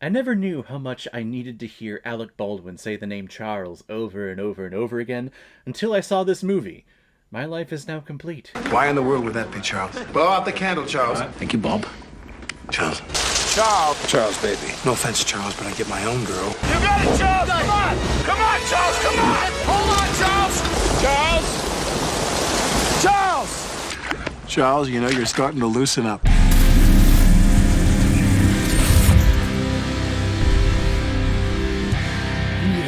I never knew how much I needed to hear Alec Baldwin say the name Charles over and over and over again until I saw this movie. My life is now complete. Why in the world would that be, Charles? Blow out the candle, Charles. Thank you, Bob. Charles. Charles. Charles, baby. No offense, Charles, but I get my own girl. You got it, Charles! Come on! Come on, Charles! Come on! Hold on, Charles! Charles! Charles! Charles, you know, you're starting to loosen up.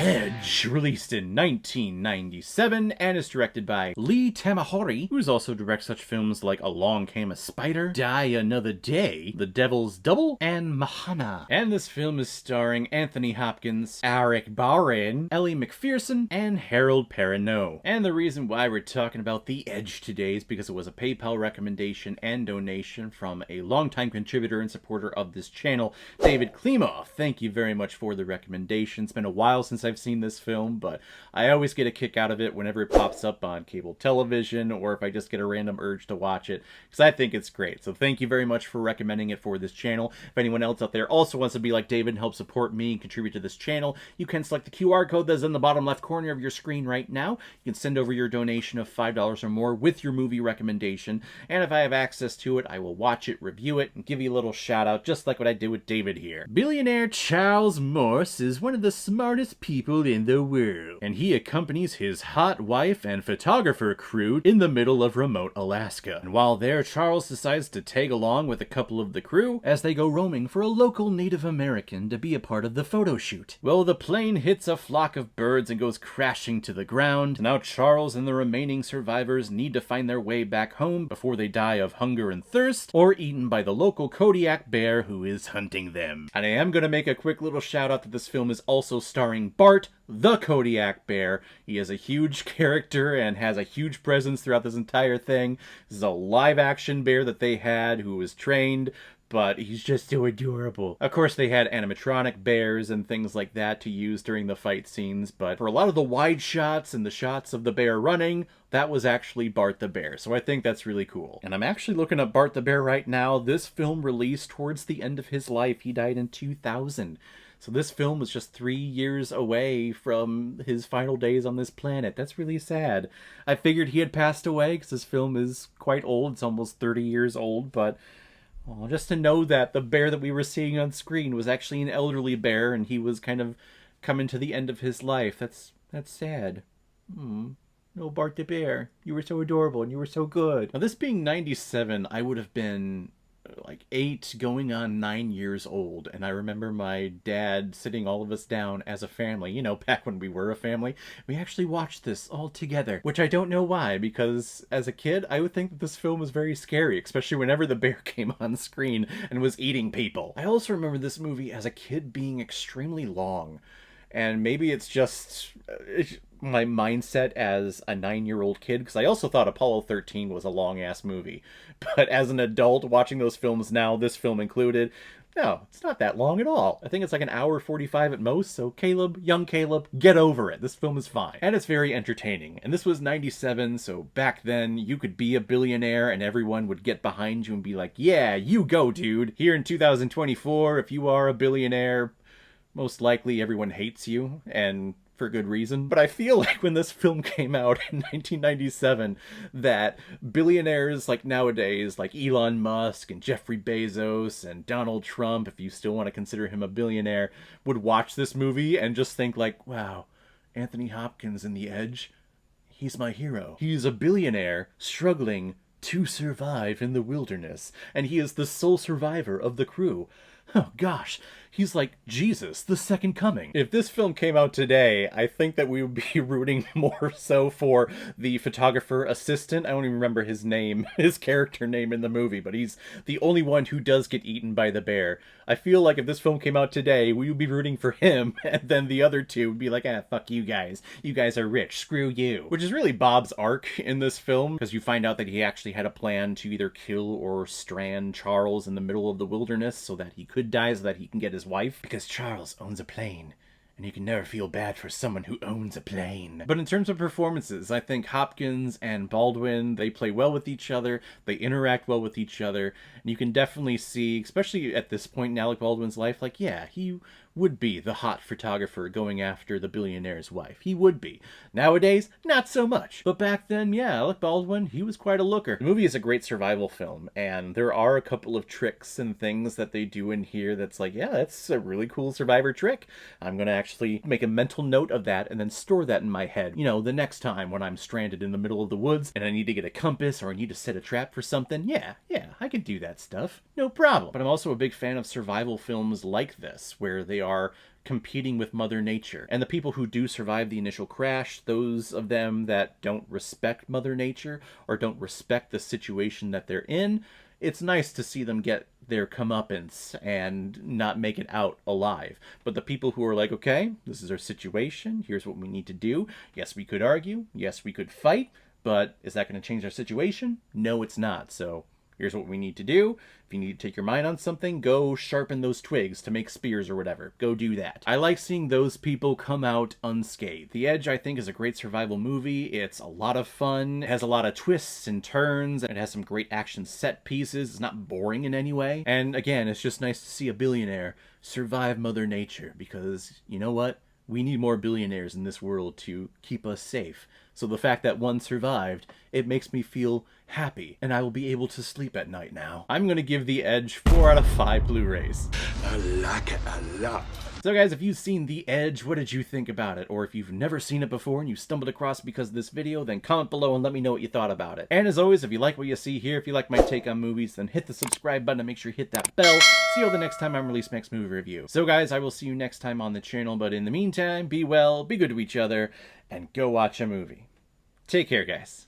Edge, released in 1997 and is directed by Lee Tamahori, who also directs such films like Along Came a Spider, Die Another Day, The Devil's Double, and Mahana. And this film is starring Anthony Hopkins, Alec Baldwin, Ellie McPherson, and Harold Perrineau. And the reason why we're talking about The Edge today is because it was a PayPal recommendation and donation from a longtime contributor and supporter of this channel, David Klimoff. Thank you very much for the recommendation. It's been a while since I've seen this film, but I always get a kick out of it whenever it pops up on cable television or if I just get a random urge to watch it, because I think it's great. So thank you very much for recommending it for this channel. If anyone else out there also wants to be like David and help support me and contribute to this channel, you can select the QR code that's in the bottom left corner of your screen right now. You can send over your donation of $5 or more with your movie recommendation, and if I have access to it, I will watch it, review it, and give you a little shout out, just like what I did with David here. Billionaire Charles Morse is one of the smartest people in the world, and he accompanies his hot wife and photographer crew in the middle of remote Alaska. And while there, Charles decides to tag along with a couple of the crew as they go roaming for a local Native American to be a part of the photo shoot. Well, the plane hits a flock of birds and goes crashing to the ground. Now Charles and the remaining survivors need to find their way back home before they die of hunger and thirst, or eaten by the local Kodiak bear who is hunting them. And I am going to make a quick little shout out that this film is also starring Bart, the Kodiak bear. He is a huge character and has a huge presence throughout this entire thing. This is a live action bear that they had who was trained, but he's just so adorable. Of course, they had animatronic bears and things like that to use during the fight scenes, but for a lot of the wide shots and the shots of the bear running, that was actually Bart the Bear, so I think that's really cool. And I'm actually looking at Bart the Bear right now. This film released towards the end of his life. He died in 2000. So this film was just 3 years away from his final days on this planet. That's really sad. I figured he had passed away because this film is quite old. It's almost 30 years old, but well, just to know that the bear that we were seeing on screen was actually an elderly bear and he was kind of coming to the end of his life. That's sad. No, Bart the Bear. You were so adorable and you were so good. Now, this being 97, I would have been like 8 going on 9 years old, and I remember my dad sitting all of us down as a family, you know, back when we were a family. We actually watched this all together, which I don't know why, because as a kid I would think that this film was very scary, especially whenever the bear came on screen and was eating people. I also remember this movie as a kid being extremely long, and maybe it's just my mindset as a 9-year-old kid, because I also thought Apollo 13 was a long-ass movie. But as an adult watching those films now, this film included, no, it's not that long at all. I think it's like an hour 45 at most, so Caleb, young Caleb, get over it. This film is fine. And it's very entertaining. And this was 97, so back then you could be a billionaire and everyone would get behind you and be like, yeah, you go, dude. Here in 2024, if you are a billionaire, most likely everyone hates you, and for good reason. But I feel like when this film came out in 1997, that billionaires like nowadays, like Elon Musk and Jeffrey Bezos and Donald Trump, if you still want to consider him a billionaire, would watch this movie and just think like, wow, Anthony Hopkins in The Edge, he's my hero. He's a billionaire struggling to survive in the wilderness, and he is the sole survivor of the crew. Oh gosh, he's like Jesus, the second coming. If this film came out today, I think that we would be rooting more so for the photographer assistant. I don't even remember his name, his character name in the movie, but he's the only one who does get eaten by the bear. I feel like if this film came out today, we would be rooting for him, and then the other two would be like, fuck you guys. You guys are rich, screw you. Which is really Bob's arc in this film, because you find out that he actually had a plan to either kill or strand Charles in the middle of the wilderness so that he could die, so that he can get his wife, because Charles owns a plane and you can never feel bad for someone who owns a plane. But in terms of performances, I think Hopkins and Baldwin, they play well with each other, they interact well with each other, and you can definitely see, especially at this point in Alec Baldwin's life, like, yeah, he would be the hot photographer going after the billionaire's wife. He would be. Nowadays, not so much. But back then, yeah, Alec Baldwin, he was quite a looker. The movie is a great survival film, and there are a couple of tricks and things that they do in here that's like, yeah, that's a really cool survivor trick. I'm gonna actually make a mental note of that and then store that in my head. You know, the next time when I'm stranded in the middle of the woods and I need to get a compass or I need to set a trap for something, yeah, I can do that stuff. No problem. But I'm also a big fan of survival films like this, where they are competing with Mother Nature. And the people who do survive the initial crash, those of them that don't respect Mother Nature or don't respect the situation that they're in, it's nice to see them get their comeuppance and not make it out alive. But the people who are like, okay, this is our situation, here's what we need to do. Yes, we could argue. Yes, we could fight. But is that going to change our situation? No, it's not. So here's what we need to do. If you need to take your mind on something, go sharpen those twigs to make spears or whatever. Go do that. I like seeing those people come out unscathed. The Edge, I think, is a great survival movie. It's a lot of fun. It has a lot of twists and turns. It has some great action set pieces. It's not boring in any way. And again, it's just nice to see a billionaire survive Mother Nature, because you know what? We need more billionaires in this world to keep us safe. So the fact that one survived, it makes me feel happy, and I will be able to sleep at night now. I'm gonna give The Edge 4 out of 5 Blu-rays. I like it a lot. So guys, if you've seen The Edge, what did you think about it? Or if you've never seen it before and you stumbled across it because of this video, then comment below and let me know what you thought about it. And as always, if you like what you see here, if you like my take on movies, then hit the subscribe button and make sure you hit that bell. See you the next time I release my next movie review. So guys, I will see you next time on the channel, but in the meantime, be well, be good to each other, and go watch a movie. Take care, guys.